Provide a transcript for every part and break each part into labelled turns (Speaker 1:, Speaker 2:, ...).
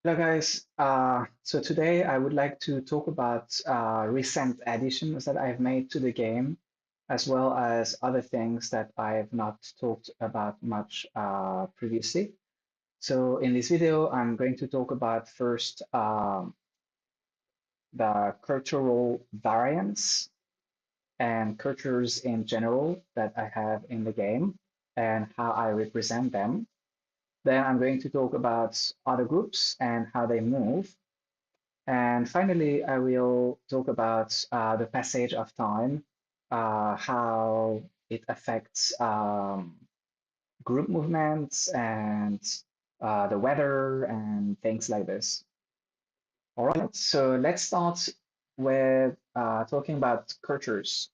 Speaker 1: Hello guys, so today I would like to talk about recent additions that I've made to the game, as well as other things that I have not talked about much previously. So in this video, I'm going to talk about first the cultural variance and cultures in general that I have in the game and how I represent them. Then I'm going to talk about other groups and how they move. And finally, I will talk about the passage of time, how it affects group movements and the weather and things like this. All right, so let's start with talking about cultures.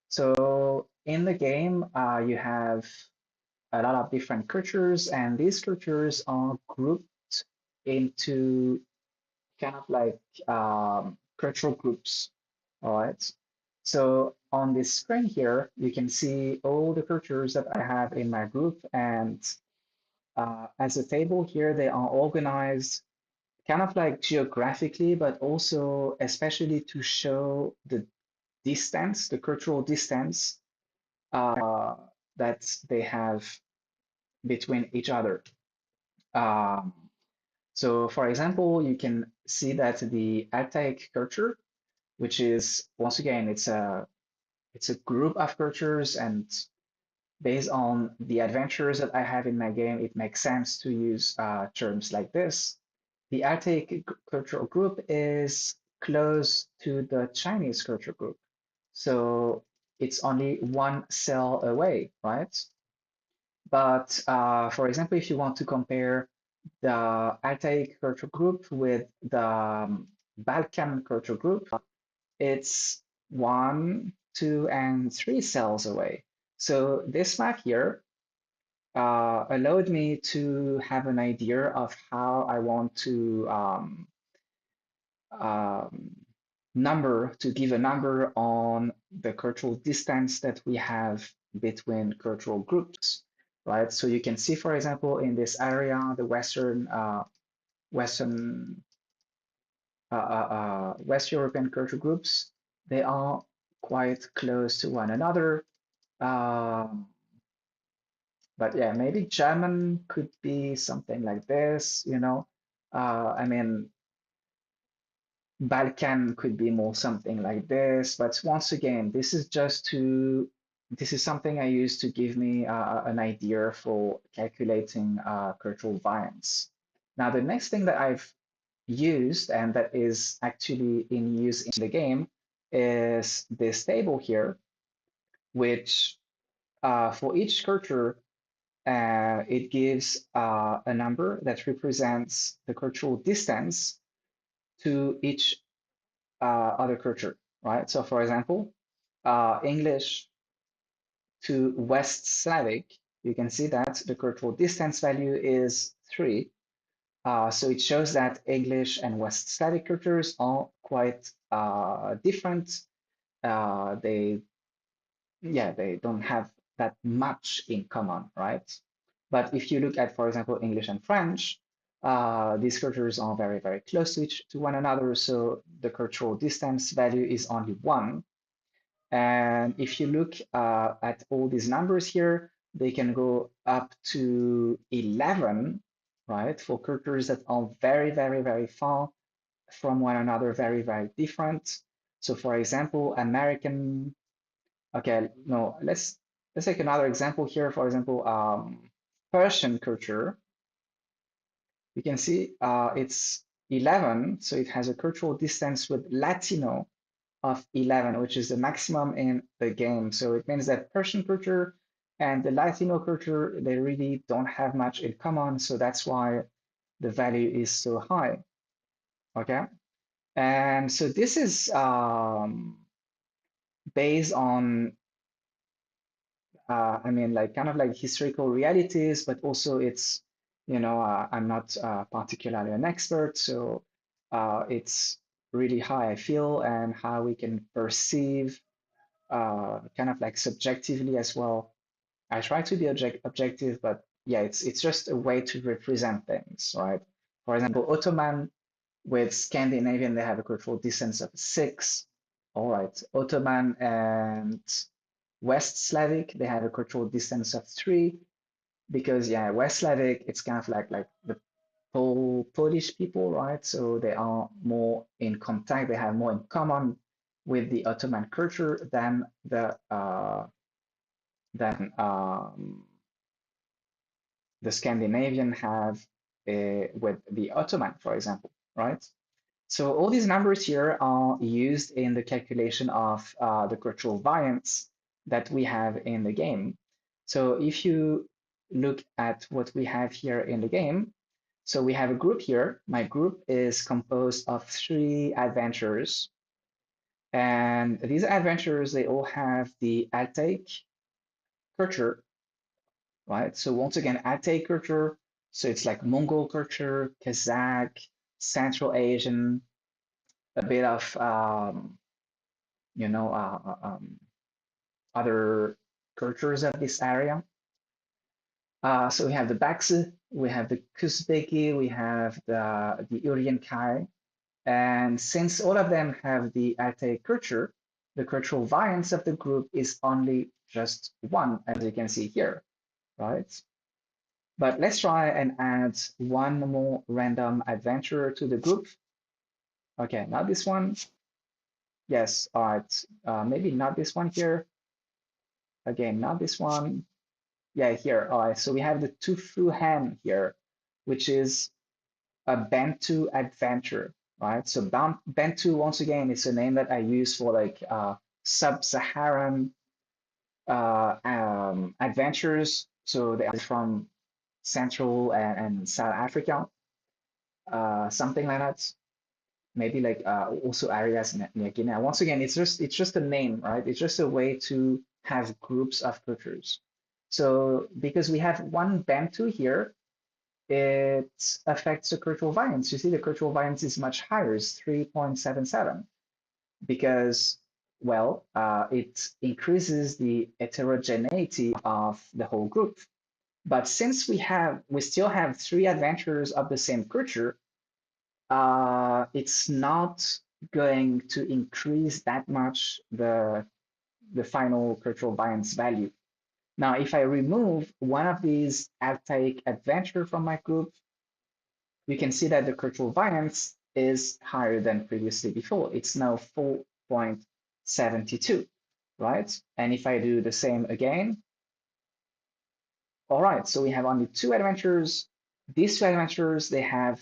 Speaker 1: So in the game, you have a lot of different cultures, and these cultures are grouped into kind of like cultural groups. All right. So on this screen here, you can see all the cultures that I have in my group. And as a table here, they are organized kind of like geographically, but also especially to show the distance, the cultural distance uh, that they have between each other. Um, so for example, you can see that the Altaic culture, which is once again it's a group of cultures, and based on the adventures that I have in my game, it makes sense to use terms like this. The Arctic cultural group is close to the Chinese culture group, so it's only one cell away, right? But for example, if you want to compare the Altaic culture group with the Balkan culture group, it's 1, 2, and 3 cells away. So this map here allowed me to have an idea of how I want to um, to give a number on the cultural distance that we have between cultural groups, right? So you can see, for example, in this area, the Western West European culture groups, they are quite close to one another. Um, but yeah, maybe German could be something like this. I mean, Balkan could be more something like this. But once again, this is something I use to give me an idea for calculating cultural variance. Now, the next thing that I've used and that is actually in use in the game is this table here, which for each culture, it gives a number that represents the cultural distance to each other culture, right? So for example, English to West Slavic, you can see that the cultural distance value is 3. So it shows that English and West Slavic cultures are quite different. They yeah, they don't have that much in common, right? But if you look at, for example, English and French, these cultures are very, very close to one another. So the cultural distance value is only 1. And if you look at all these numbers here, they can go up to 11, right? For cultures that are very, very, very far from one another, very, very different. So for example, American. Okay, no, let's take another example here. For example, Persian culture. You can see it's 11, so it has a cultural distance with Latino of 11, which is the maximum in the game. So it means that Persian culture and the Latino culture, they really don't have much in common. So that's why the value is so high. Okay. And so this is based on I mean, like kind of like historical realities, but also I'm not particularly an expert, so it's really how I feel and how we can perceive kind of like subjectively as well. I try to be objective, but yeah, it's just a way to represent things, right? For example, Ottoman with Scandinavian, they have a cultural distance of 6. All right, Ottoman and West Slavic, they have a cultural distance of 3 because yeah, West Slavic, it's kind of like the Polish people, right? So they are more in contact, they have more in common with the Ottoman culture than the Scandinavian have with the Ottoman, for example, right? So all these numbers here are used in the calculation of the cultural variance that we have in the game. So if you look at what we have here in the game, so we have a group here. My group is composed of 3 adventurers. And these adventurers, they all have the Altaic culture, right? So once again, Altaic culture, so it's like Mongol culture, Kazakh, Central Asian, a bit of you know, other cultures of this area. So we have the Baksa, we have the Kuzbeki, we have the Uryenkai, and since all of them have the Altaic culture, the cultural variance of the group is only just 1, as you can see here, right? But let's try and add one more random adventurer to the group. Okay, not this one. Yes, all right. Maybe not this one here. Again, not this one. Yeah, here. All right. So we have the Tufu Hen here, which is a Bantu adventure, right? So Bantu, once again, is a name that I use for like sub-Saharan adventures. So they are from Central and South Africa, something like that. Maybe like also areas near Guinea. Once again, it's just a name, right? It's just a way to have groups of cultures. So because we have one Bantu here, it affects the cultural variance. You see, the cultural variance is much higher, it's 3.77, because, well, it increases the heterogeneity of the whole group. But since we still have 3 adventurers of the same culture, it's not going to increase that much the final cultural variance value. Now, if I remove one of these Altaic adventure from my group, you can see that the cultural variance is higher than previously before. It's now 4.72, right? And if I do the same again, all right, so we have only 2 adventures. These 2 adventures, they have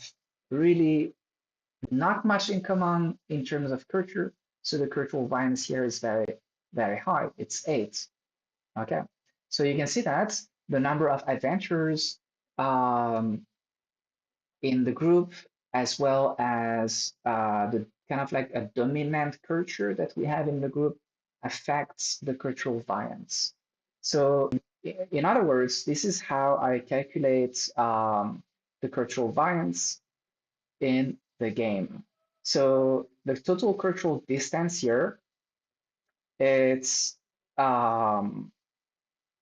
Speaker 1: really not much in common in terms of culture. So the cultural variance here is very, very high. It's 8. Okay. So you can see that the number of adventurers in the group, as well as the kind of like a dominant culture that we have in the group, affects the cultural variance. So in other words, this is how I calculate the cultural variance in the game. So the total cultural distance here, it's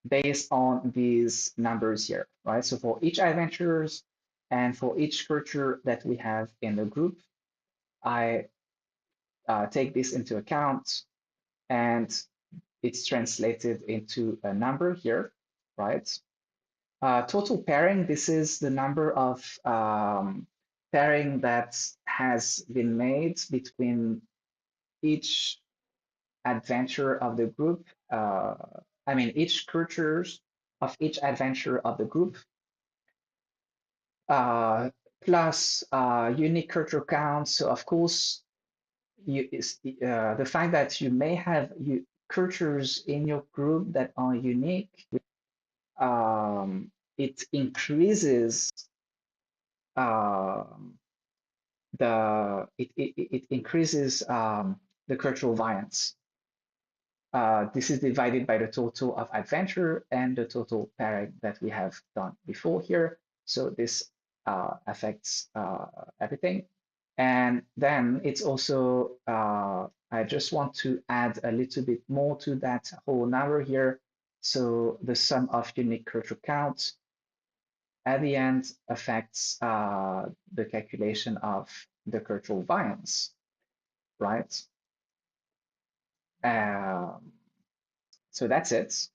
Speaker 1: based on these numbers here, right? So for each adventures and for each culture that we have in the group, I take this into account, and it's translated into a number here, right? Total pairing, this is the number of pairing that has been made between each adventure of the group. I mean, each cultures of each adventure of the group, uh, plus unique culture counts. So of course, the fact that you may have cultures in your group that are unique, it increases um, it increases the cultural variance. This is divided by the total of adventure and the total pairing that we have done before here. So this affects everything. And then it's also, I just want to add a little bit more to that whole number here. So the sum of unique culture counts at the end affects the calculation of the cultural variance, right? Um, so that's it,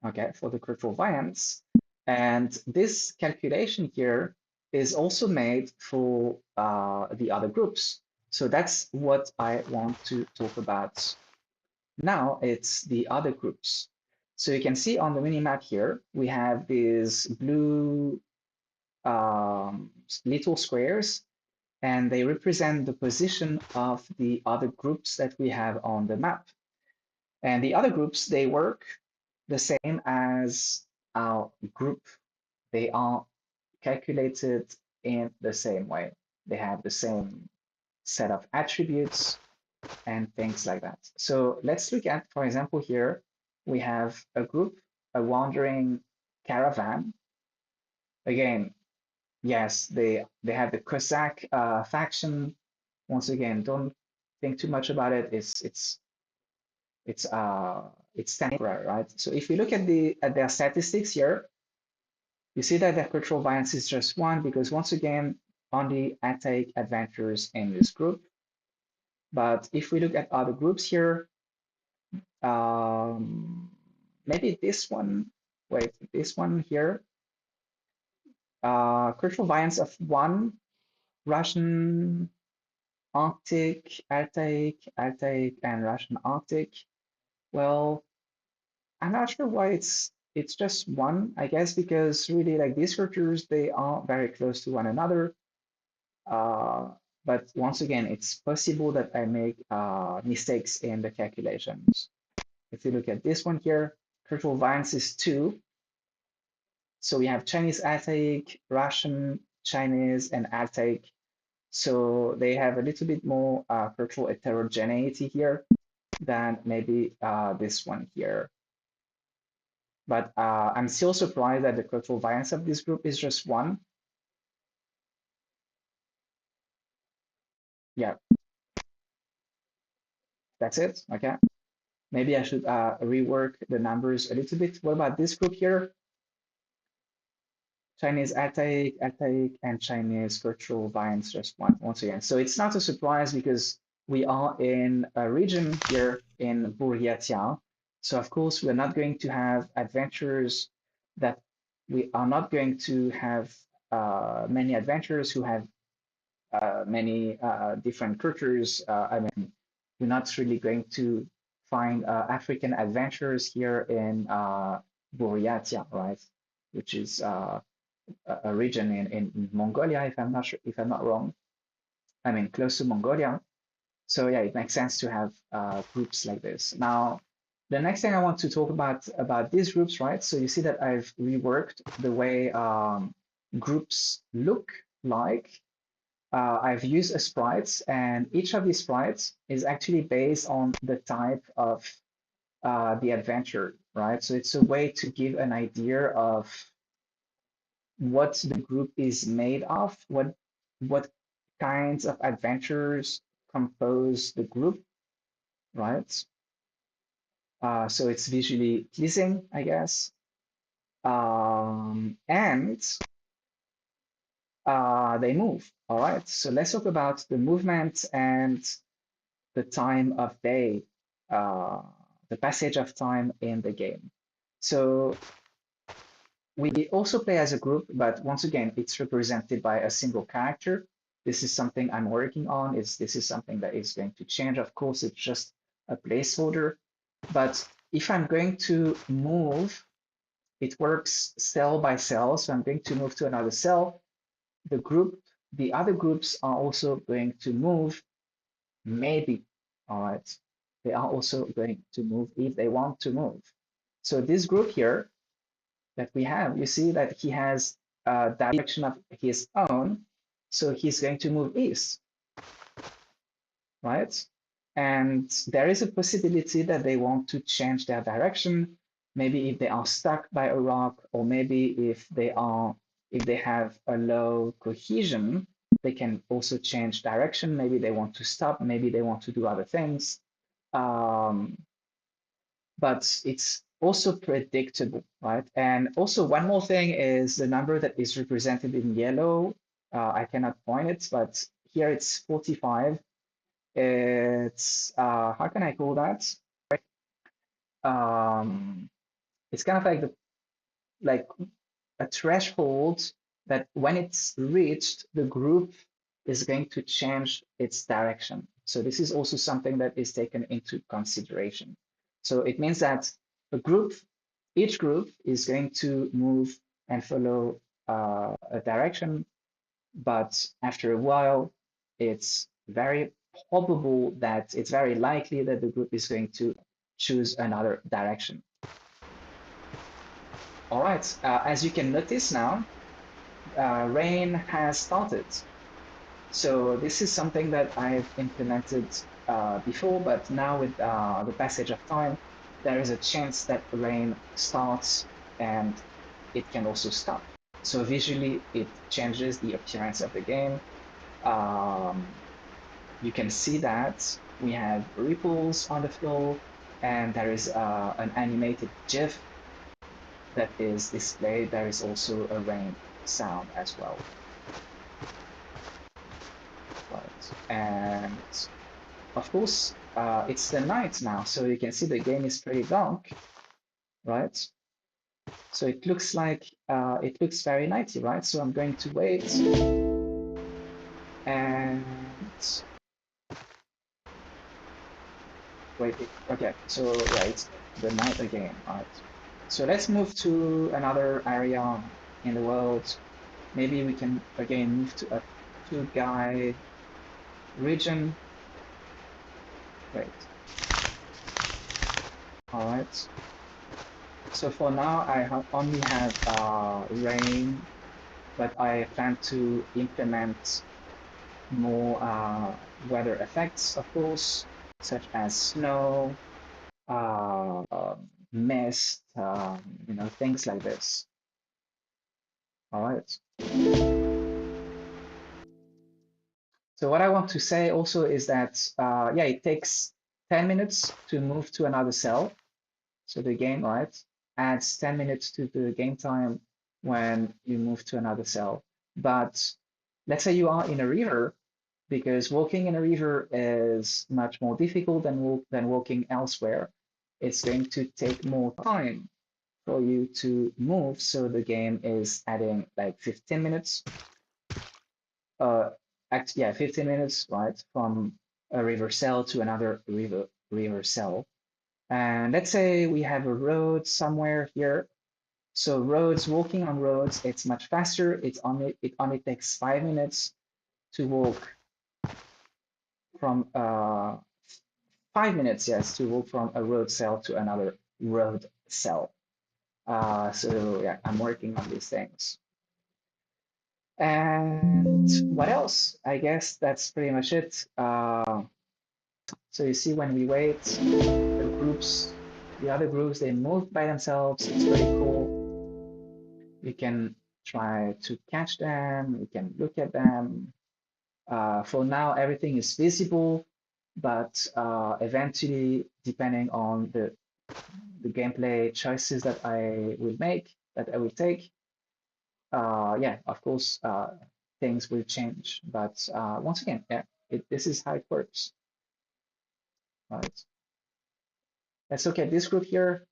Speaker 1: okay, for the cultural variance. And this calculation here is also made for the other groups. So that's what I want to talk about now. It's the other groups. So you can see on the mini map here, we have these blue little squares, and they represent the position of the other groups that we have on the map. And the other groups, they work the same as our group. They are calculated in the same way. They have the same set of attributes and things like that. So let's look at, for example, here we have a group, a wandering caravan. Again, yes, they have the Cossack faction. Once again, don't think too much about it. It's it's temporary, right? So if we look at their statistics here, you see that their cultural variance is just one because once again, only take adventures in this group. But if we look at other groups here, um, maybe this one, wait, this one here, cultural variance of one, Russian Arctic, Altic, and Russian Arctic. Well, I'm not sure why it's just one, I guess, because really like these cultures, they are very close to one another. Uh, but once again, it's possible that I make mistakes in the calculations. If you look at this one here, cultural variance is two. So we have Chinese Altic, Russian Chinese, and Altic. So they have a little bit more cultural heterogeneity here than maybe this one here. But I'm still surprised that the cultural variance of this group is just one. Yeah, that's it. Okay. Maybe I should rework the numbers a little bit. What about this group here? Chinese Attic, and Chinese cultural variance just one once again. So it's not a surprise because we are in a region here in Buryatia. So of course we're not going to have adventurers that we are not going to have many adventurers who have many different cultures. I mean, we're not really going to find African adventurers here in Buryatia, right? Which is a region in Mongolia, if I'm not sure, if I'm not wrong. I mean, close to Mongolia. So yeah, it makes sense to have groups like this. Now, the next thing I want to talk about these groups, right? So you see that I've reworked the way groups look like. I've used a sprites, and each of these sprites is actually based on the type of the adventure, right? So it's a way to give an idea of what the group is made of, what kinds of adventures compose the group, right? So it's visually pleasing, I guess. And they move. All right. So let's talk about the movement and the time of day, uh, the passage of time in the game. So we also play as a group, but once again, it's represented by a single character. This is something I'm working on. This is something that is going to change. Of course, it's just a placeholder. But if I'm going to move, it works cell by cell. So I'm going to move to another cell. The other groups are also going to move, maybe. All right. They are also going to move if they want to move. So this group here that we have, you see that he has a direction of his own. So he's going to move east, right? And there is a possibility that they want to change their direction. Maybe if they are stuck by a rock, or maybe if they have a low cohesion, they can also change direction. Maybe they want to stop, maybe they want to do other things. But also predictable, right? And also one more thing is the number that is represented in yellow. I cannot point it, but here it's 45. It's how can I call that? Um, it's kind of like like a threshold that when it's reached, the group is going to change its direction. So this is also something that is taken into consideration. So it means that a group, each group is going to move and follow a direction, but after a while, it's very probable that it's very likely that the group is going to choose another direction. All right, as you can notice now, rain has started. So this is something that I've implemented before, but now with the passage of time, there is a chance that rain starts and it can also stop. So visually, it changes the appearance of the game. Um, you can see that we have ripples on the floor, and there is an animated GIF that is displayed. There is also a rain sound as well. Right. And of course, it's the night now, so you can see the game is pretty dark, right? So it looks like it looks very nighty, right? So I'm going to wait and wait. Okay, so yeah, it's the night again, right? So let's move to another area in the world. Maybe we can again move to a two-guy region. Wait, all right. So for now, I only have rain, but I plan to implement more weather effects, of course, such as snow, uh, mist, things like this. All right. So what I want to say also is that, yeah, it takes 10 minutes to move to another cell. So the game, right, adds 10 minutes to the game time when you move to another cell. But let's say you are in a river, because walking in a river is much more difficult than walking elsewhere. It's going to take more time for you to move, so the game is adding like 15 minutes. Yeah, 15 minutes, right, from a river cell to another river cell. And let's say we have a road somewhere here. So walking on roads, it's much faster. It only takes 5 minutes to walk from 5 minutes, yes, to walk from a road cell to another road cell. So yeah, I'm working on these things. And what else? I guess that's pretty much it. So you see when we wait, the other groups, they move by themselves. It's pretty cool. You can try to catch them. You can look at them. For now, everything is visible, but eventually, depending on the gameplay choices that I will make, that I will take, yeah, of course, things will change. But once again, yeah, this is how it works. Right. Let's look at this group here.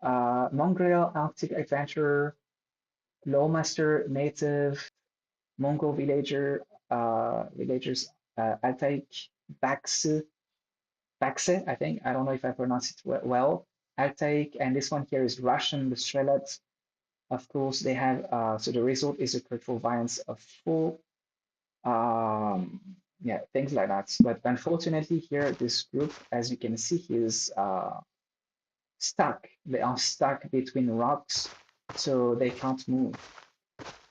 Speaker 1: Mongolian Arctic Adventurer, Lawmaster, Native, Mongol villagers, Altaik, Bakse, Bakse, I think. I don't know if I pronounce it well. Altaik, and this one here is Russian, the Strelets. Of course, they have, so the result is a cultural variance of 4. Um, yeah, things like that. But unfortunately here, this group, as you can see, is stuck. They are stuck between rocks, so they can't move.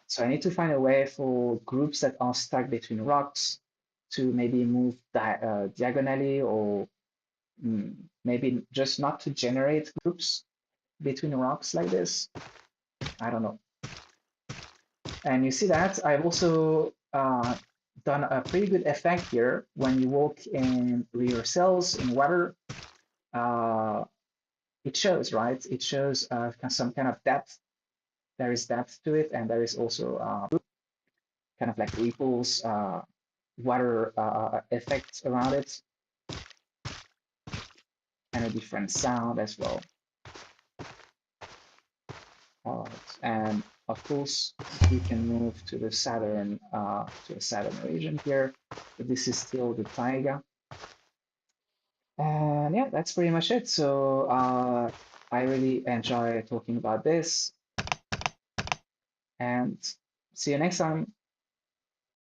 Speaker 1: So I need to find a way for groups that are stuck between rocks to maybe move diagonally, or maybe just not to generate groups between rocks like this. I don't know. And you see that I've also done a pretty good effect here. When you walk in river cells in water, uh, it shows, right? It shows some kind of depth. There is depth to it, and there is also kind of like ripples, water effects around it, and a different sound as well. All right, and of course we can move to the southern region here. But this is still the taiga, and yeah, that's pretty much it. So I really enjoy talking about this, and see you next time.